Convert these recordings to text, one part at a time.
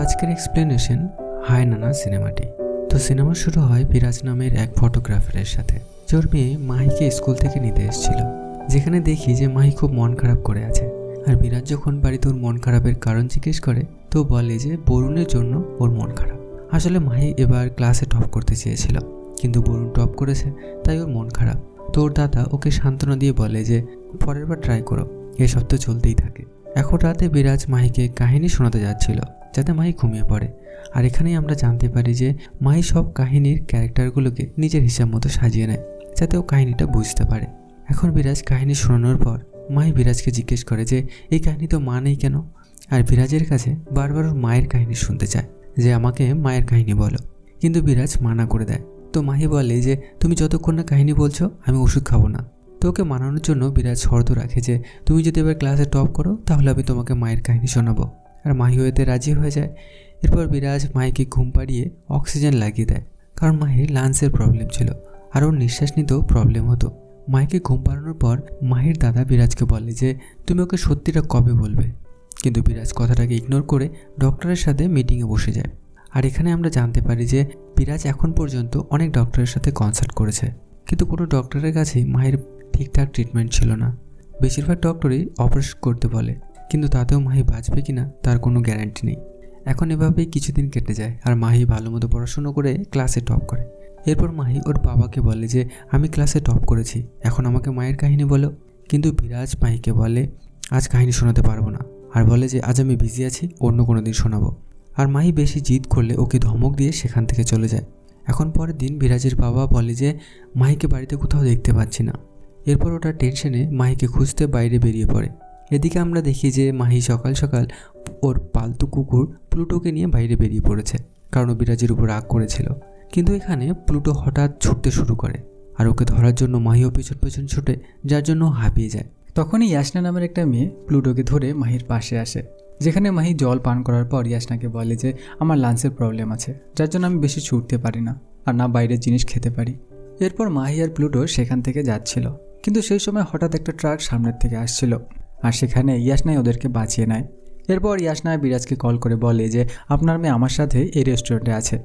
আজকের এক্সপ্লেনেশন হায় নানা সিনেমাটি। তো সিনেমা শুরু হয় বিরাজ নামের এক ফটোগ্রাফারের সাথে, যে ওর মেয়ে মাহিকে স্কুল থেকে নিতে এসেছিল। যেখানে দেখি যে মাহি খুব মন খারাপ করে আছে, আর বিরাজ যখন বাড়িতে ওর মন খারাপের কারণ জিজ্ঞেস করে তো বলে যে বরুণের জন্য ওর মন খারাপ। আসলে মাহি এবার ক্লাসে টপ করতে চেয়েছিল, কিন্তু বরুণ টপ করেছে তাই ওর মন খারাপ। তো ওর দাদা ওকে সান্ত্বনা দিয়ে বলে যে পরের বার ট্রাই করো, এসব তো চলতেই থাকে। এখন রাতে বিরাজ মাহিকে কাহিনী শোনাতে যাচ্ছিল যাতে মাহি ঘুমিয়ে পড়ে। আর এখানেই আমরা জানতে পারি যে মাহি সব কাহিনীর ক্যারেক্টারগুলোকে নিজের হিসাব মতো সাজিয়ে নেয় যাতে ও কাহিনীটা বুঝতে পারে। এখন বিরাজ কাহিনী শোনানোর পর মাহি বিরাজকে জিজ্ঞেস করে যে এই কাহিনী তো মা নেই কেন। আর বিরাজের কাছে বারবার ওর মায়ের কাহিনী শুনতে চায়, যে আমাকে মায়ের কাহিনী বলো, কিন্তু বিরাজ মানা করে দেয়। তো মাহি বলে যে তুমি যতক্ষণ না কাহিনী বলছো আমি ওষুধ খাবো না। তো ওকে মানানোর জন্য বিরাজ শর্ত রাখে যে তুমি যদি এবার ক্লাসে টপ করো তাহলে আমি তোমাকে মায়ের কাহিনী শোনাবো। আর মাহিও এতে রাজি হয়ে যায়। এরপর বিরাজ মাহিকে ঘুম পাড়িয়ে অক্সিজেন লাগিয়ে দেয়, কারণ মাহির লাংসের প্রবলেম ছিল আর ওর নিঃশ্বাস নিতেও প্রবলেম হতো। মাহিকে ঘুম পাড়ানোর পর মাহির দাদা বিরাজকে বলে যে তুমি ওকে সত্যিটা কবে বলবে, কিন্তু বিরাজ কথাটাকে ইগনোর করে ডক্টরের সাথে মিটিংয়ে বসে যায়। আর এখানে আমরা জানতে পারি যে বিরাজ এখন পর্যন্ত অনেক ডক্টরের সাথে কনসাল্ট করেছে, কিন্তু কোনো ডক্টরের কাছেই মাহির ঠিকঠাক ট্রিটমেন্ট ছিল না। বেশিরভাগ ডক্টরই অপারেশন করতে বলে, কিন্তু তাতেও মাহি বাঁচবে কিনা তার কোনো গ্যারান্টি নেই। এখন এভাবেই কিছুদিন কেটে যায় আর মাহি ভালো মতো পড়াশুনো করে ক্লাসে টপ করে। এরপর মাহি ওর বাবাকে বলে যে আমি ক্লাসে টপ করেছি, এখন আমাকে মায়ের কাহিনী বলো। কিন্তু বিরাজ মাহিকে বলে আজ কাহিনী শোনাতে পারবো না, আর বলে যে আজ আমি বিজি আছি, অন্য কোনো দিন শোনাবো। আর মাহি বেশি জিদ করলে ওকে ধমক দিয়ে সেখান থেকে চলে যায়। এখন পরের দিন বিরাজের বাবা বলে যে মাহিকে বাড়িতে কোথাও দেখতে পাচ্ছি না। এরপর ওটা টেনশনে মাহিকে খুঁজতে বাইরে বেরিয়ে পড়ে। এদিকে আমরা দেখি যে মাহি সকাল সকাল ওর পালতু কুকুর প্লুটোকে নিয়ে বাইরে বেরিয়ে পড়েছে, কারণ ও বিরাজের উপর রাগ করেছিল। কিন্তু এখানে প্লুটো হঠাৎ ছুটতে শুরু করে আর ওকে ধরার জন্য মাহিও পেছন পেছন ছুটে, যার জন্য হাঁপিয়ে যায়। তখনই ইয়াসনা নামের একটা মেয়ে প্লুটোকে ধরে মাহির পাশে আসে, যেখানে মাহি জল পান করার পর ইয়াসনাকে বলে যে আমার লাংসের প্রবলেম আছে, যার জন্য আমি বেশি ছুটতে পারি না আর না বাইরের জিনিস খেতে পারি। এরপর মাহি আর প্লুটো সেখান থেকে যাচ্ছিল, কিন্তু সেই সময় হঠাৎ একটা ট্রাক সামনের থেকে আসছিল আর সেখানে ইয়াসনাই ওদেরকে বাঁচিয়ে নেয়। এরপর ইয়াসনা বিরাজকে কল করে বলে যে আপনার মেয়ে আমার সাথে এই রেস্টুরেন্টে আছে,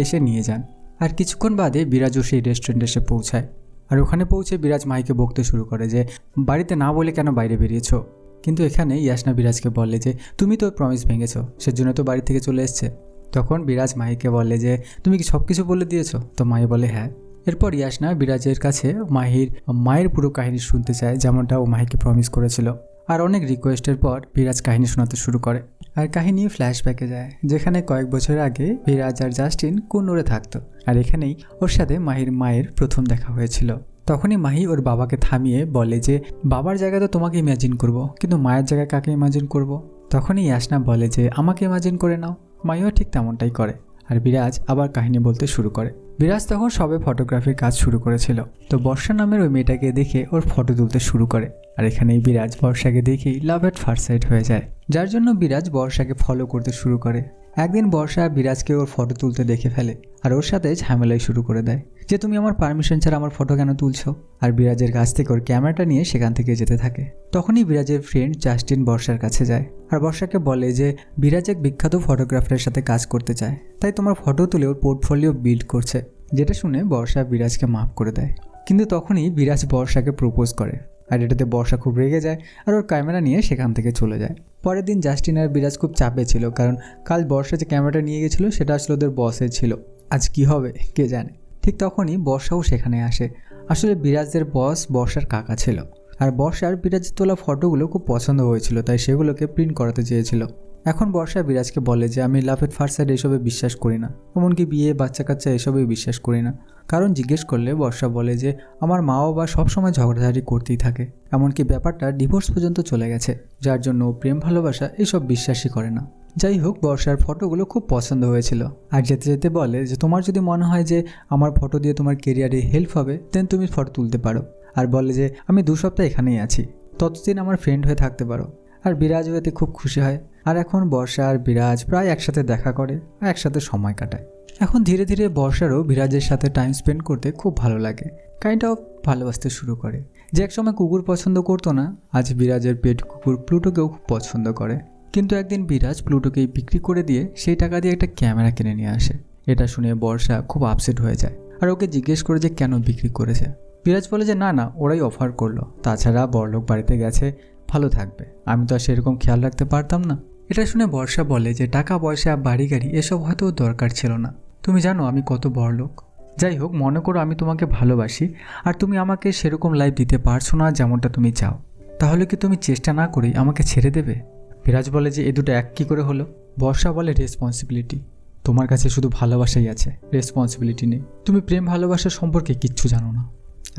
এসে নিয়ে যান। আর কিছুক্ষণ বাদে বিরাজও সেই রেস্টুরেন্টে এসে পৌঁছায়। আর ওখানে পৌঁছে বিরাজ মাহিকে বকতে শুরু করে যে বাড়িতে না বলে কেন বাইরে বেরিয়েছো। কিন্তু এখানে ইয়াসনা বিরাজকে বলে যে তুমি তো প্রমিস ভেঙেছো, সেজন্য তো বাড়ি থেকে চলে এসছে। তখন বিরাজ মাহিকে বলে যে তুমি কি সব কিছু বলে দিয়েছো? তো মাহি বলে হ্যাঁ। এরপর ইয়াসনা বিরাজের কাছে মাহির মায়ের পুরো কাহিনী শুনতে চায়, যেমনটা ও মাহিকে প্রমিস করেছিল। আর অনেক রিকোয়েস্টের পর বিরাজ কাহিনী শোনাতে শুরু করে। আর কাহিনী ফ্ল্যাশব্যাকে যায়, যেখানে কয়েক বছর আগে বিরাজ আর জাস্টিন কুন্নুরে থাকতো। আর এখানেই ওর সাথে মাহির মায়ের প্রথম দেখা হয়েছিল। তখনই মাহি ওর বাবাকে থামিয়ে বলে যে বাবার জায়গায় তো তোমাকে ইমাজিন করব, কিন্তু মায়ের জায়গায় কাকে ইমাজিন করব? তখনই ইয়াসনা বলে যে আমাকে ইমাজিন করে নাও। মাহিও ঠিক তেমনটাই করে। আর বিরাজ আবার কাহিনী বলতে শুরু করে। বিরাজ তখন সবে ফটোগ্রাফির কাজ শুরু করেছিল, তো বর্ষা নামের ওই মেয়েটাকে দেখে ওর ফটো তুলতে শুরু করে। আর এখানেই বিরাজ বর্ষাকে দেখেই লাভ এট ফার্স্ট সাইট হয়ে যায়, যার জন্য বিরাজ বর্ষাকে ফলো করতে শুরু করে। একদিন বর্ষা বিরাজকে ওর ফটো তুলতে দেখে ফেলে আর ওর সাথে ঝামেলাই শুরু করে দেয় যে তুমি আমার পারমিশন ছাড়া আমার ফটো কেন তুলছো। আর বিরাজের কাছ থেকে ওর ক্যামেরাটা নিয়ে সেখান থেকে যেতে থাকে। তখনই বিরাজের ফ্রেন্ড জাস্টিন বর্ষার কাছে যায় আর বর্ষাকে বলে যে বিরাজ এক বিখ্যাত ফটোগ্রাফারের সাথে কাজ করতে চায়, তাই তোমার ফটো তুলে ওর পোর্টফোলিও বিল্ড করছে। যেটা শুনে বর্ষা বিরাজকে মাফ করে দেয়। কিন্তু তখনই বিরাজ বর্ষাকে প্রপোজ করে আর এটাতে বর্ষা খুব রেগে যায় আর ওর ক্যামেরা নিয়ে সেখান থেকে চলে যায়। পরের দিন জাস্টিন আর বিরাজ খুব চাপে ছিল, কারণ কাল বর্ষা যে ক্যামেরাটা নিয়ে গেছিলো সেটা আসলে ওদের বসের ছিল। আজ কি হবে কে জানে। ঠিক তখনই বর্ষাও সেখানে আসে। আসলে বিরাজের বস বর্ষার কাকা ছিল, আর বর্ষার বিরাজের তোলা ফটোগুলো খুব পছন্দ হয়েছিল, তাই সেগুলোকে প্রিন্ট করাতে চেয়েছিল। এখন বর্ষা বিরাজকে বলে যে আমি লাভ এট ফার্স্ট সাইট এসবে বিশ্বাস করি না, এমনকি বিয়ে বাচ্চা কাচ্চা এসবেই বিশ্বাস করি না। কারণ জিজ্ঞেস করলে বর্ষা বলে যে আমার মা বাবা সবসময় ঝগড়াঝাড়ি করতেই থাকে, এমনকি ব্যাপারটা ডিভোর্স পর্যন্ত চলে গেছে, যার জন্য প্রেম ভালোবাসা এইসব বিশ্বাসই করে না। যাই হোক, বর্ষার ফটোগুলো খুব পছন্দ হয়েছিল আর যেতে যেতে বলে যে তোমার যদি মনে হয় যে আমার ফটো দিয়ে তোমার কেরিয়ারে হেল্প হবে দেন তুমি ফটো তুলতে পারো। আর বলে যে আমি 2 সপ্তাহ এখানেই আছি, ততদিন আমার ফ্রেন্ড হয়ে থাকতে পারো। আর বিরাজ এতে খুব খুশি হয়। আর এখন বর্ষা আর বিরাজ প্রায় একসাথে দেখা করে আর একসাথে সময় কাটায়। এখন ধীরে ধীরে বর্ষারও বিরাজের সাথে টাইম স্পেন্ড করতে খুব ভালো লাগে, কাইন্ড অফ ভালোবাসতে শুরু করে। যে একসময় কুকুর পছন্দ করতো না, আজ বিরাজের পেট কুকুর প্লুটোকেও খুব পছন্দ করে। কিন্তু একদিন বিরাজ প্লুটোকে বিক্রি করে দিয়ে সেই টাকা দিয়ে একটা ক্যামেরা কিনে নিয়ে আসে। এটা শুনে বর্ষা খুব আপসেট হয়ে যায় আর ওকে জিজ্ঞেস করে যে কেন বিক্রি করেছে। বিরাজ বলে যে না ওরাই অফার করলো, তাছাড়া বড়লোক বাড়িতে গেছে, ভালো থাকবে, আমি তো আর সেরকম খেয়াল রাখতে পারতাম না। এটা শুনে বর্ষা বলে যে টাকা পয়সা বাড়ি গাড়ি এসব হয়তো দরকার ছিল না, তুমি জানো আমি কত বড়লোক। যাই হোক, মনে করো আমি তোমাকে ভালোবাসি আর তুমি আমাকে সেরকম লাইফ দিতে পারছো না যেমনটা তুমি চাও, তাহলে কি তুমি চেষ্টা না করেই আমাকে ছেড়ে দেবে? বিরাজ বলে যে এ দুটো এক কী করে হলো? বর্ষা বলে রেসপন্সিবিলিটি, তোমার কাছে শুধু ভালোবাসাই আছে, রেসপন্সিবিলিটি নেই, তুমি প্রেম ভালোবাসা সম্পর্কে কিচ্ছু জানো না।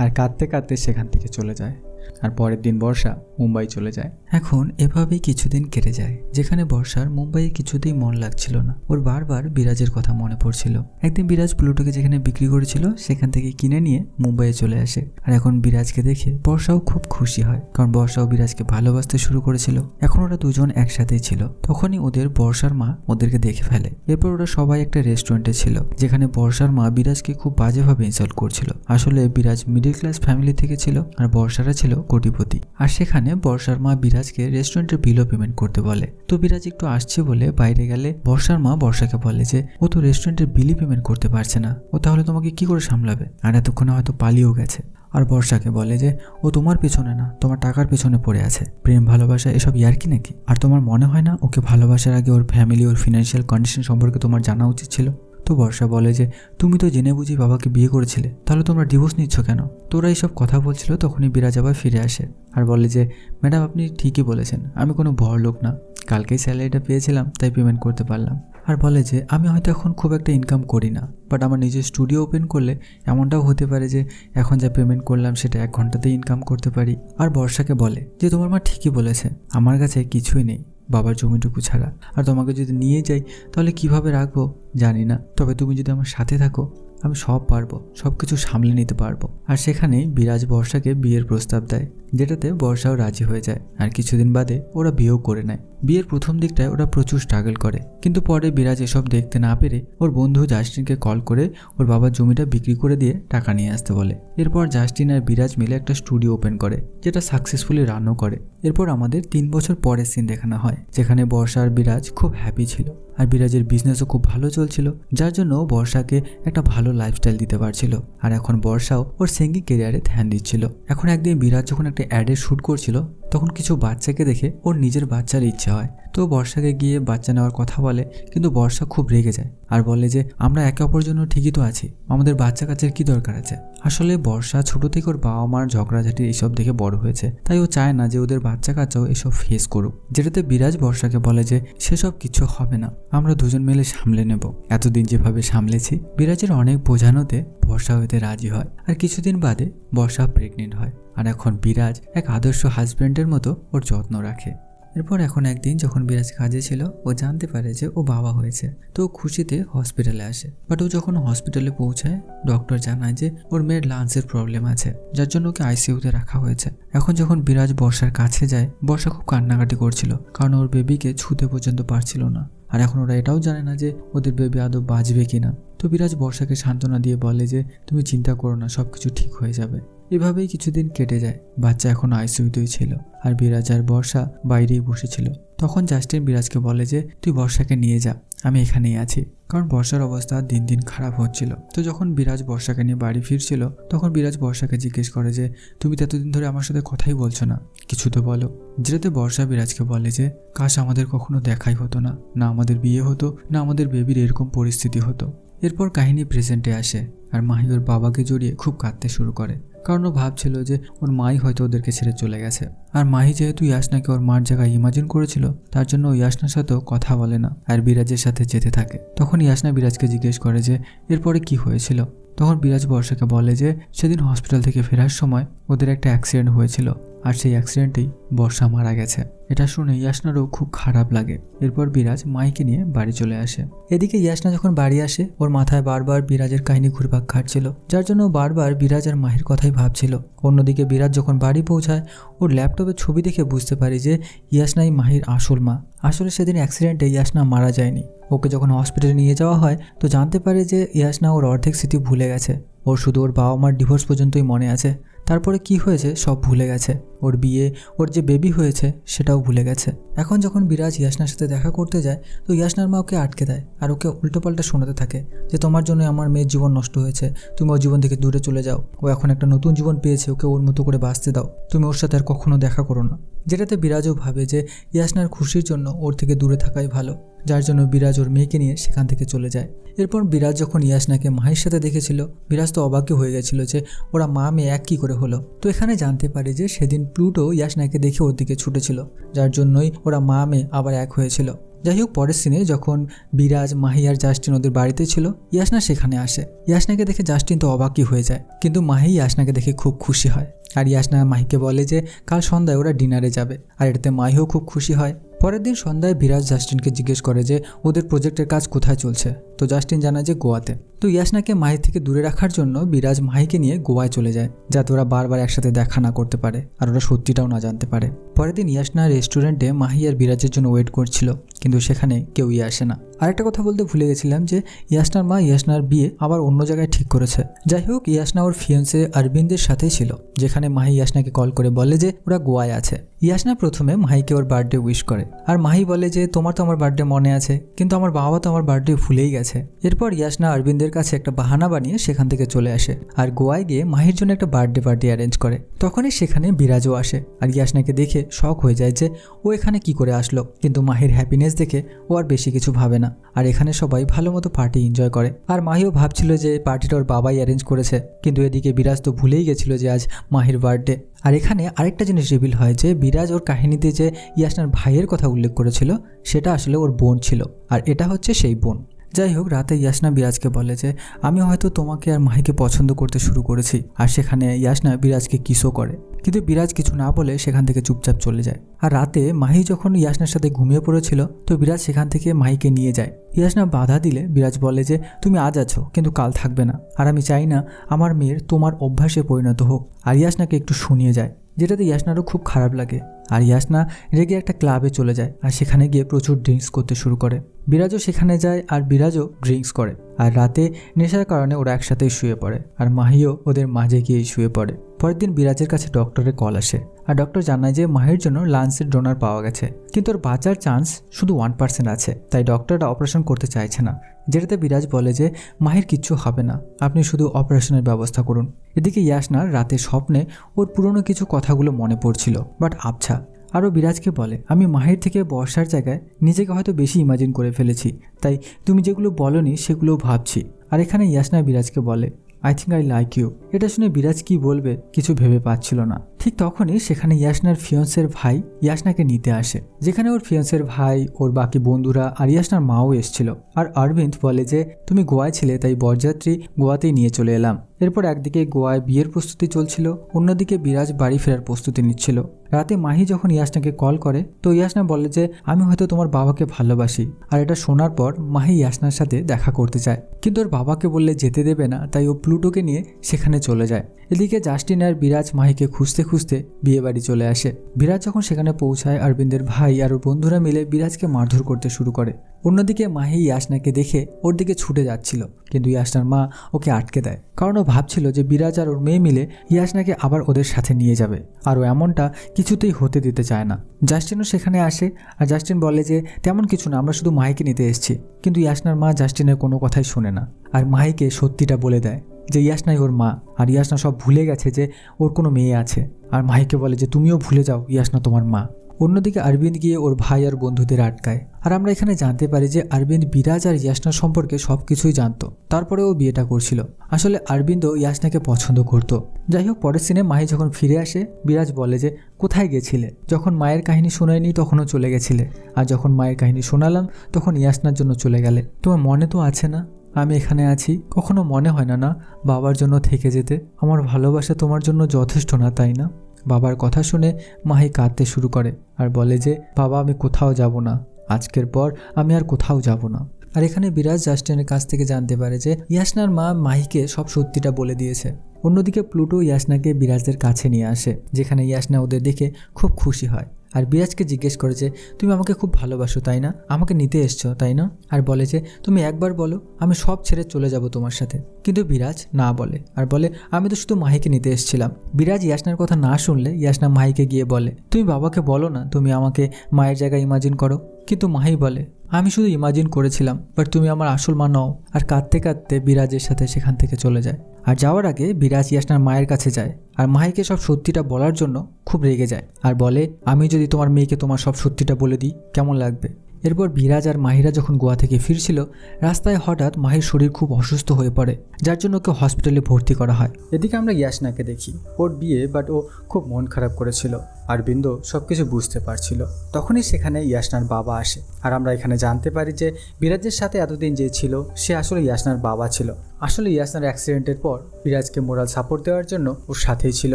আর কাঁদতে কাঁদতে সেখান থেকে চলে যায়। আর পরের দিন বর্ষা মুম্বাই চলে যায়। এখন এভাবেই কিছুদিন কেটে যায়, যেখানে বর্ষার মুম্বাইয়ে কিছুতেই মন লাগছিল না, ওর বারবার বিরাজের কথা মনে পড়ছিল। একদিন বিরাজ প্লুটোকে যেখানে বিক্রি করেছিল সেখান থেকে কিনে নিয়ে মুম্বাইয়ে চলে আসে। আর এখন বিরাজকে দেখে বর্ষাও খুব খুশি হয়, কারণ বর্ষাও বিরাজকে ভালোবাসতে শুরু করেছিল। এখন ওরা দুজন একসাথেই ছিল, তখনই ওদের বর্ষার মা ওদেরকে দেখে ফেলে। এরপর ওরা সবাই একটা রেস্টুরেন্টে ছিল, যেখানে বর্ষার মা বিরাজকে খুব বাজেভাবে ইনসাল্ট করছিল। আসলে বিরাজ মিডল ক্লাস ফ্যামিলি থেকে ছিল আর বর্ষারা ছিল কোটিপতি। আর সেখানে বর্ষার মা বিরাজকে রেস্টুরেন্টের বিলও পেমেন্ট করতে বলে। তো বিরাজ একটু আসছে বলে বাইরে গেলে বর্ষার মা বর্ষাকে বলে যে ও তো রেস্টুরেন্টের বিলই পেমেন্ট করতে পারছে না, ও তাহলে তোমাকে কি করে সামলাবে? আর এতক্ষণে হয়তো পালিয়েও গেছে। আর বর্ষাকে বলে যে ও তোমার পেছনে না, তোমার টাকার পেছনে পড়ে আছে, প্রেম ভালোবাসা এসব ইয়ার্কি নাকি? আর তোমার মনে হয় না ওকে ভালোবাসার আগে ওর ফ্যামিলি ওর ফিনান্সিয়াল কন্ডিশন সম্পর্কে তোমার জানা উচিত ছিল? তো বর্ষা বলে যে তুমি তো জেনে বুঝি বাবাকে বিয়ে করেছিলে, তাহলে তোমরা ডিভোর্স নিচ্ছ কেন? তোরা এইসব কথা বলছিল, তখনই বিরাজ আবার ফিরে আসে আর বলে যে ম্যাডাম আপনি ঠিকই বলেছেন, আমি কোনো বড় লোক না, কালকেই স্যালারিটা পেয়েছিলাম তাই পেমেন্ট করতে পারলাম। আর বলে যে আমি হয়তো এখন খুব একটা ইনকাম করি না, বাট আমার নিজের স্টুডিও ওপেন করলে এমনটাও হতে পারে যে এখন যা পেমেন্ট করলাম সেটা 1 ঘন্টাতেই ইনকাম করতে পারি। আর বর্ষাকে বলে যে তোমার মা ঠিকই বলেছে, আমার কাছে কিছুই নেই বাবার জমিটুকু ছাড়া, আর তোমাকে যদি নিয়ে যাই তাহলে কিভাবে রাখবো জানি না, তবে তুমি যদি আমার সাথে থাকো আমি সব পারবো, সব কিছু সামলে নিতে পারবো। আর সেখানেই বিরাজ বর্ষাকে বিয়ের প্রস্তাব দেয়, যেটাতে বর্ষাও রাজি হয়ে যায়। আর কিছুদিন বাদে ওরা বিয়েও করে নেয়। বিয়ের প্রথম দিকটায় ওরা প্রচুর স্ট্রাগল করে, কিন্তু পরে বিরাজ এসব দেখতে না পেরে ওর বন্ধু জাস্টিনকে কল করে ওর বাবার জমিটা বিক্রি করে দিয়ে টাকা নিয়ে আসতে বলে। এরপর জাস্টিন আর বিরাজ মিলে একটা স্টুডিও ওপেন করে, যেটা সাকসেসফুলি রানও করে। এরপর আমাদের 3 বছর পরের সিন দেখানো হয়, যেখানে বর্ষা আর বিরাজ খুব হ্যাপি ছিল আর বিরাজের বিজনেসও খুব ভালো চলছিল, যার জন্য বর্ষাকে একটা ভালো লাইফস্টাইল দিতে পারছিল। আর এখন বর্ষাও ওর সিঙ্গিং ক্যারিয়ারে ধ্যান দিচ্ছিল। এখন একদিন বিরাজ যখন একটা অ্যাডের শ্যুট করছিল, তখন কিছু বাচ্চাকে দেখে ওর নিজের বাচ্চার ইচ্ছা হয়। তো বর্ষাকে গিয়ে বাচ্চা নেওয়ার কথা বলে, কিন্তু বর্ষা খুব রেগে যায় আর বলে যে আমরা একে অপরের জন্য ঠিকই তো আছি, আমাদের বাচ্চা কাচ্চার কি দরকার আছে? আসলে বর্ষা ছোট থেকে ওর বাবা মার ঝগড়াঝাটি এইসব দেখে বড় হয়েছে, তাই ও চায় না যে ওদের বাচ্চা কাচ্চাও এসব ফেস করুক। যেটাতে বিরাজ বর্ষাকে বলে যে সেসব কিছু হবে না, আমরা দুজন মিলে সামলে নেব, এতদিন যেভাবে সামলেছি। বিরাজের অনেক বোঝানোতে বর্ষা হতে রাজি হয়। আর কিছুদিন বাদে বর্ষা প্রেগনেন্ট হয়। আর এখন বিরাজ এক আদর্শ হাজব্যান্ডের মতো ওর যত্ন রাখে। এরপর এখন একদিন যখন বিরাজ কাজে ছিল, ও জানতে পারে যে ও বাবা হয়েছে। তো খুশিতে হসপিটালে আসে, বাট ও যখন হসপিটালে পৌঁছায় ডক্টর জানায় যে ওর মেয়ের লাংসের প্রবলেম আছে, যার জন্য ওকে আইসিইউতে রাখা হয়েছে। এখন যখন বিরাজ বর্ষার কাছে যায়, বর্ষা খুব কান্নাকাটি করছিল, কারণ ওর বেবিকে ছুতে পর্যন্ত পারছিল না। আর এখন ওরা এটাও জানে না যে ওদের বেবি আদৌ বাঁচবে কিনা। তো বিরাজ বর্ষাকে সান্ত্বনা দিয়ে বলে যে তুমি চিন্তা করো না, সবকিছু ঠিক হয়ে যাবে। এভাবেই কিছুদিন কেটে যায়। বাচ্চা এখন আইসিইউতেই ছিল আর বিরাজ আর বর্ষা বাইরেই বসেছিল। তখন জাস্টিন বিরাজকে বলে যে তুই বর্ষাকে নিয়ে যা, আমি এখানেই আছি, কারণ বর্ষার অবস্থা দিন দিন খারাপ হচ্ছিল। তো যখন বিরাজ বর্ষাকে নিয়ে বাড়ি ফিরছিল, তখন বিরাজ বর্ষাকে জিজ্ঞেস করে যে তুমি তো এতদিন ধরে আমার সাথে কথাই বলছো না, কিছু তো বলো। যেটাতে বর্ষা বিরাজকে বলে যে কাশ আমাদের কখনো দেখাই হতো না, না আমাদের বিয়ে হতো, না আমাদের বেবির এরকম পরিস্থিতি হতো। এরপর কাহিনী প্রেজেন্টে আসে আর মাহি ওর বাবাকে জড়িয়ে খুব কাঁদতে শুরু করে, কারণ ও ভাবছিল যে ওর মাই হয়তো ওদেরকে ছেড়ে চলে গেছে। আর মাহি যেহেতু ইয়াসনাকে ওর মার জায়গায় ইমাজিন করেছিল, তার জন্য ও ইয়াসনার সাথেও কথা বলে না আর বিরাজের সাথে যেতে থাকে। তখন ইয়াসনা বিরাজকে জিজ্ঞেস করে যে এরপরে কি হয়েছিল। তখন বিরাজ বর্ষাকে বলে যে সেদিন হসপিটাল থেকে ফেরার সময় ওদের একটা অ্যাক্সিডেন্ট হয়েছিল আর সেই অ্যাক্সিডেন্টেই বর্ষা মারা গেছে। এটা শুনে ইয়াসনারও খুব খারাপ লাগে। এরপর বিরাজ মাইকে নিয়ে বাড়ি চলে আসে। এদিকে ইয়াসনা যখন বাড়ি আসে, ওর মাথায় বারবার বিরাজের কাহিনী ঘুরপাক খাচ্ছিল, যার জন্য বারবার বিরাজ আর মাহির কথাই ভাবছিল। অন্যদিকে বিরাজ যখন বাড়ি পৌঁছায়, ওর ল্যাপটপের ছবি দেখে বুঝতে পারি যে ইয়াসনাই মাহির আসল মা। আসলে সেদিন অ্যাক্সিডেন্টে ইয়াসনা মারা যায়নি। ওকে যখন হসপিটালে নিয়ে যাওয়া হয়, তো জানতে পারে যে ইয়াসনা ওর অর্ধেক স্মৃতি ভুলে গেছে। ওর শুধু ওর বাবা মার ডিভোর্স পর্যন্তই মনে আছে, তারপরে কি হয়েছে সব ভুলে গেছে। ও ওর বিয়ে, ওর যে বেবি হয়েছে সেটাও ভুলে গেছে। এখন যখন বিরাজ ইয়াসনার সাথে দেখা করতে যায় তো ইয়াসনার মা ওকে আটকে দেয় আর ওকে উল্টোপাল্টা শোনাতে থাকে যে তোমার জন্য আমার মেয়ের জীবন নষ্ট হয়েছে, তুমি ওর জীবন থেকে দূরে চলে যাও, ও এখন একটা নতুন জীবন পেয়েছে, ওকে ওর মতো করে বাঁচতে দাও, তুমি ওর সাথে আর কখনো দেখা করো না। যেটাতে বিরাজও ভাবে যে ইয়াসনার খুশির জন্য ওর থেকে দূরে থাকাই ভালো, যার জন্য বিরাজ ওর মেয়েকে নিয়ে সেখান থেকে চলে যায়। এরপর বিরাজ যখন ইয়াসনাকে মাহির সাথে দেখেছিল, বিরাজ তো অবাকই হয়ে গেছিল যে ওরা মা মেয়ে এক কী করে হলো। তো এখানে জানতে পারে যে সেদিন প্লুটো ইয়াসনাকে দেখে ওর দিকে ছুটেছিল, যার জন্যই ওরা মা মেয়ে আবার এক হয়েছিল। যাই হোক, পরের সিনে যখন বিরাজ, মাহি আর জাস্টিন ওদের বাড়িতে ছিল, ইয়াসনা সেখানে আসে। ইয়াসনাকে দেখে জাস্টিন তো অবাকই হয়ে যায়, কিন্তু মাহি ইয়াসনাকে দেখে খুব খুশি হয়। আর ইয়াসনা মাহিকে বলে যে কাল সন্ধ্যায় ওরা ডিনারে যাবে, আর এটাতে মাহিও খুব খুশি হয়। পরের দিন সন্ধ্যায় বিরাজ জাস্টিনকে জিজ্ঞেস করে যে ওদের প্রজেক্টের কাজ কোথায় চলছে। তো জাস্টিন জানায় যে গোয়াতে। তো ইয়াসনাকে মাহি থেকে দূরে রাখার জন্য বিরাজ মাহিকে নিয়ে গোয়ায় চলে যায়, যাতে ওরা বারবার একসাথে দেখা না করতে পারে আর ওরা সত্যিটাও না জানতে পারে। পরের দিন ইয়াসনা রেস্টুরেন্টে মাহি আর বিরাজের জন্য ওয়েট করছিল, কিন্তু সেখানে কেউই আসে না। আরেকটা কথা বলতে ভুলে গেছিলাম যে ইয়াসনার মা ইয়াসনার বিয়ে আবার অন্য জায়গায় ঠিক করেছে। যাই হোক, ইয়াসনা ওর ফিয়ান্সে অরবিন্দের সাথেই ছিল, যেখানে মাহি ইয়াসনাকে কল করে বলে যে ওরা গোয়ায় আছে। ইয়াসনা প্রথমে মাহিকে ওর বার্থডে উইশ করে, আর মাহি বলে যে তোমার তো আমার বার্থডে মনে আছে, কিন্তু আমার বাবা তো আমার বার্থডে ভুলেই গেছে। এরপর ইয়াসনা অরবিন্দের কাছে একটা বাহানা বানিয়ে সেখান থেকে চলে আসে, আর গোয়ায় গিয়ে মাহির জন্য একটা বার্থডে পার্টি অ্যারেঞ্জ করে। তখনই সেখানে বিরাজও আসে, আর ইয়াসনাকে দেখে শক হয়ে যায় যে ও এখানে কি করে আসলো। কিন্তু মাহির হ্যাপিনেস দেখে ও আর বেশি কিছু ভাবে না, আর এখানে সবাই ভালো মতো পার্টি এনজয় করে। আর মাহিও ভাবছিল যে পার্টিটা ওর বাবাই অ্যারেঞ্জ করেছে, কিন্তু এদিকে বিরাজ তো ভুলেই গেছিল যে আজ মাহির বার্থডে। আর এখানে আরেকটা জিনিস রিভিল হয় যে বিরাজ ওর কাহিনীতে যে ইয়াসনার ভাইয়ের কথা উল্লেখ করেছিল সেটা আসলে ওর বোন ছিল, আর এটা হচ্ছে সেই বোন। যাই হোক, রাতে ইয়াসনা বিরাজকে বলে যে আমি হয়তো তোমাকে আর মাহিকে পছন্দ করতে শুরু করেছি, আর সেখানে ইয়াসনা বিরাজকে কিসও করে, কিন্তু বিরাজ কিছু না বলে সেখান থেকে চুপচাপ চলে যায়। আর রাতে মাহি যখন ইয়াসনার সাথে ঘুমিয়ে পড়েছিল তো বিরাজ সেখান থেকে মাহিকে নিয়ে যায়। ইয়াসনা বাধা দিলে বিরাজ বলে যে তুমি আজ আছো কিন্তু কাল থাকবে না, আর আমি চাই না আমার মেয়ের তোমার অভ্যাসে পরিণত হোক। আর ইয়াসনাকে একটু শুনিয়ে যায়, যেটাতে ইয়াসনারও খুব খারাপ লাগে। আর ইয়াসনা রেগে একটা ক্লাবে চলে যায়, আর সেখানে গিয়ে প্রচুর ড্রিঙ্কস করতে শুরু করে। বিরাজও সেখানে যায়, আর বিরাজও ড্রিঙ্কস করে। আর রাতে নেশার কারণে ওরা একসাথেই শুয়ে পড়ে, আর মাহিও ওদের মাঝে গিয়েই শুয়ে পড়ে। পরের দিন বিরাজের কাছে ডক্টরের কল আসে, আর ডক্টর জানায় যে মাহির জন্য লাঞ্চের ডোনার পাওয়া গেছে, কিন্তু ওর বাঁচার চান্স শুধু 1% আছে, তাই ডক্টররা অপারেশন করতে চাইছে না। যেটাতে বিরাজ বলে যে মাহির কিচ্ছু হবে না, আপনি শুধু অপারেশনের ব্যবস্থা করুন। এদিকে ইয়াসনার রাতে স্বপ্নে ওর পুরনো কিছু কথাগুলো মনে পড়ছিল, বাট আবছা। আরও বিরাজকে বলে আমি মাহির থেকে বর্ষার জায়গায় নিজেকে হয়তো বেশি ইমাজিন করে ফেলেছি, তাই তুমি যেগুলো বলনি সেগুলোও ভাবছি। আর এখানে ইয়াসনা বিরাজকে বলে I think I like you. এটা শুনে বিরাজ কি বলবে কিছু ভেবে পাচ্ছিল না। ঠিক তখনই সেখানে ইয়াসনার ফিয়ন্সের ভাই ইয়াসনাকে নিতে আসে, যেখানে ওর ফিয়ন্সের ভাই, ওর বাকি বন্ধুরা আর ইয়াসনার মাও এসেছিল। আর অরবিন্দ বলে যে তুমি গোয়ায় ছিলে, তাই বরযাত্রী গোয়াতেই নিয়ে চলে এলাম। এরপর একদিকে গোয়ায় বিয়ের প্রস্তুতি চলছিল, অন্যদিকে বিরাজ বাড়ি ফেরার প্রস্তুতি নিচ্ছিল। রাতে মাহি যখন ইয়াসনাকে কল করে তো ইয়াসনা বলে যে আমি হয়তো তোমার বাবাকে ভালোবাসি। আর এটা শোনার পর মাহি ইয়াসনার সাথে দেখা করতে চায়, কিন্তু ওর বাবাকে বললে যেতে দেবে না, তাই ও প্লুটোকে নিয়ে সেখানে চলে যায়। এদিকে জাস্টিন আর বিরাজ মাহিকে খুঁজতে খুঁজতে বিয়ে বাড়ি চলে আসে। বিরাজ যখন সেখানে পৌঁছায়, অরবিন্দের ভাই আর ওর বন্ধুরা মিলে বিরাজকে মারধর করতে শুরু করে। অন্যদিকে মাহি ইয়াসনাকে দেখে ওর দিকে ছুটে যাচ্ছিল, কিন্তু ইয়াসনার মা ওকে আটকে দেয়, কারণ ও ভাবছিল যে বিরাজ আর ওর মেয়ে মিলে ইয়াসনাকে আবার ওদের সাথে নিয়ে যাবে, আর ও এমনটা কিছুতেই হতে দিতে চায় না। জাস্টিনও সেখানে আসে, আর জাস্টিন বলে যে তেমন কিছু না, আমরা শুধু মাহিকে নিতে এসেছি। কিন্তু ইয়াসনার মা জাস্টিনের কোনো কথাই শোনে না, আর মাহিকে সত্যিটা বলে দেয় যে ইয়াসনাই ওর মা, আর ইয়াসনা সব ভুলে গেছে যে ওর কোনো মেয়ে আছে। আর মাহিকে বলে যে তুমিও ভুলে যাও ইয়াসনা তোমার মা। অন্যদিকে অরবিন্দ গিয়ে ওর ভাই আর বন্ধুদের আটকায়, আর আমরা এখানে জানতে পারি যে অরবিন্দ বিরাজ আর ইয়াসনার সম্পর্কে সব কিছুই জানতো, তারপরে ও বিয়েটা করছিল। আসলে অরবিন্দও ইয়াসনাকে পছন্দ করতো। যাই হোক, পরের সিনে মাহি যখন ফিরে আসে, বিরাজ বলে যে কোথায় গেছিলে? যখন মায়ের কাহিনী শোনায়নি তখনও চলে গেছিলে, আর যখন মায়ের কাহিনী শোনালাম তখন ইয়াসনার জন্য চলে গেলে। তোমার মনে তো আছে না আমি এখানে আছি? কখনো মনে হয় না বাবার জন্য থেকে যেতে? আমার ভালোবাসা তোমার জন্য যথেষ্ট না, তাই না? বাবার কথা শুনে মাহি কাঁদতে শুরু করে আর বলে যে বাবা আমি কোথাও যাব না, আজকের পর আমি আর কোথাও যাব না। আর এখানে বিরাজ জাস্টিনের কাছ থেকে জানতে পারে যে ইয়াসনার মা মাহিকে সব সত্যিটা বলে দিয়েছে। অন্যদিকে প্লুটো ইয়াসনাকে বিরাজদের কাছে নিয়ে আসে, যেখানে ইয়াসনা ওদের দেখে খুব খুশি হয়। আর বিরাজকে জিজ্ঞেস করে যে তুমি আমাকে খুব ভালোবাসো তাই না, আমাকে নিতে এসছো তাই না? আর বলে যে তুমি একবার বলো আমি সব ছেড়ে চলে যাব তোমার সাথে। কিন্তু বিরাজ না বলে আর বলে আমি তো শুধু মাহিকে নিতে এসেছিলাম। বিরাজ ইয়াসনার কথা না শুনলে ইয়াসনা মাহিকে গিয়ে বলে তুমি বাবাকে বলো না তুমি আমাকে মায়ের জায়গায় ইমাজিন করো। কিন্তু মাহি বলে আমি শুধু ইমাজিন করেছিলাম, বাট তুমি আমার আসল মা নও। আর কাঁদতে কাঁদতে বিরাজের সাথে সেখান থেকে চলে যায়। আর যাওয়ার আগে বিরাজ ইয়াসনার মায়ের কাছে যায় আর মাহিকে সব সত্যিটা বলার জন্য খুব রেগে যায় আর বলে আমি যদি তোমার মেয়েকে তোমার সব সত্যিটা বলে দিই কেমন লাগবে। এরপর বিরাজ আর মাহিরা যখন গোয়া থেকে ফিরছিল রাস্তায় হঠাৎ মাহির শরীর খুব অসুস্থ হয়ে পড়ে, যার জন্য ওকে হসপিটালে ভর্তি করা হয়। এদিকে আমরা ইয়াসনাকে দেখি, ওর বিয়ে বাট ও খুব মন খারাপ করেছিল। অরবিন্দ সব কিছু বুঝতে পারছিল। তখনই সেখানে ইয়াসনার বাবা আসে আর আমরা এখানে জানতে পারি যে বিরাজের সাথে এতদিন যে ছিল সে আসলে ইয়াসনার বাবা ছিল। আসলে ইয়াসনার অ্যাক্সিডেন্টের পর বিরাজকে মোরাল সাপোর্ট দেওয়ার জন্য ওর সাথেই ছিল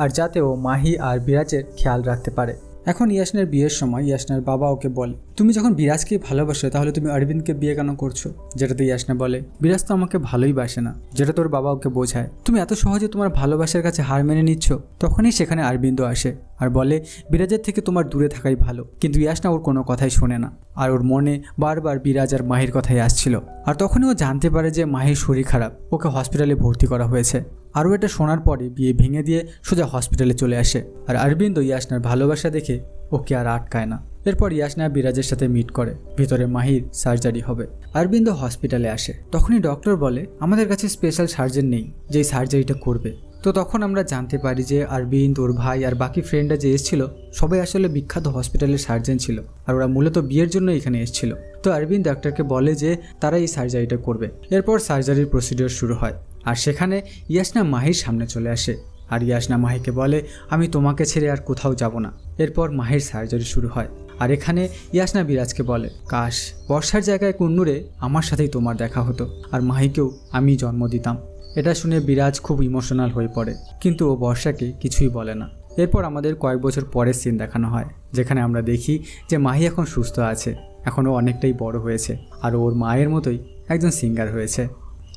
আর যাতে ও মাহি আর বিরাজের খেয়াল রাখতে পারে। এখন ইয়াসনার বিয়ের সময় ইয়াসনার বাবা ওকে বলে তুমি যখন বিরাজকে ভালোবাসো তাহলে তুমি অরবিন্দকে বিয়ে কেন করছো? যেটাতে ইয়াসনা বলে বিরাজ তো আমাকে ভালোই বাসে না। যেটা তোর বাবা ওকে বোঝায় তুমি এত সহজে তোমার ভালোবাসার কাছে হার মেনে নিচ্ছ। তখনই সেখানে অরবিন্দ আসে আর বলে বিরাজের থেকে তোমার দূরে থাকাই ভালো। কিন্তু ইয়াসনা ওর কোনো কথাই শোনে না আর ওর মনে বারবার বিরাজ আর মাহির কথাই আসছিল। আর তখনই ও জানতে পারে যে মাহির শরীর খারাপ, ওকে হসপিটালে ভর্তি করা হয়েছে। আরও এটা শোনার পরে বিয়ে ভেঙে দিয়ে সোজা হসপিটালে চলে আসে আর অরবিন্দ ইয়াসনার ভালোবাসা দেখে ওকে আর আটকায় না। এরপর ইয়াসনা বিরাজের সাথে মিট করে, ভিতরে মাহির সার্জারি হবে। অরবিন্দ হসপিটালে আসে, তখনই ডক্টর বলে আমাদের কাছে স্পেশাল সার্জন নেই যে সার্জারিটা করবে। তো তখন আমরা জানতে পারি যে অরবিন্দ, ওর ভাই আর বাকি ফ্রেন্ডরা যে এসেছিল সবাই আসলে বিখ্যাত হসপিটালের সার্জন ছিল আর ওরা মূলত বিয়ের জন্য এখানে এসেছিল। তো অরবিন্দ ডাক্তারকে বলে যে তারা এই সার্জারিটা করবে। এরপর সার্জারির প্রসিডিওর শুরু হয় আর সেখানে ইয়াসনা মাহির সামনে চলে আসে আর ইয়াসনা মাহিকে বলে আমি তোমাকে ছেড়ে আর কোথাও যাব না। এরপর মাহির সার্জারি শুরু হয় আর এখানে ইয়াসনা বিরাজকে বলে কাশ বর্ষার জায়গায় কুন্নুরে আমার সাথেই তোমার দেখা হতো আর মাহিকেও আমি জন্ম দিতাম। এটা শুনে বিরাজ খুব ইমোশনাল হয়ে পড়ে, কিন্তু ও বর্ষাকে কিছুই বলে না। এরপর আমাদের কয়েক বছর পরের সিন দেখানো হয় যেখানে আমরা দেখি যে মাহি এখন সুস্থ আছে, এখনও অনেকটাই বড় হয়েছে আর ওর মায়ের মতোই একজন সিঙ্গার হয়েছে।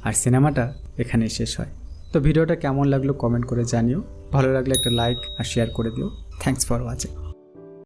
আর সিনেমাটা এখানেই শেষ হয়। তো ভিডিওটা কেমন লাগলো কমেন্ট করে জানিও, ভালো লাগলে একটা লাইক আর শেয়ার করে দিও। Thanks for watching.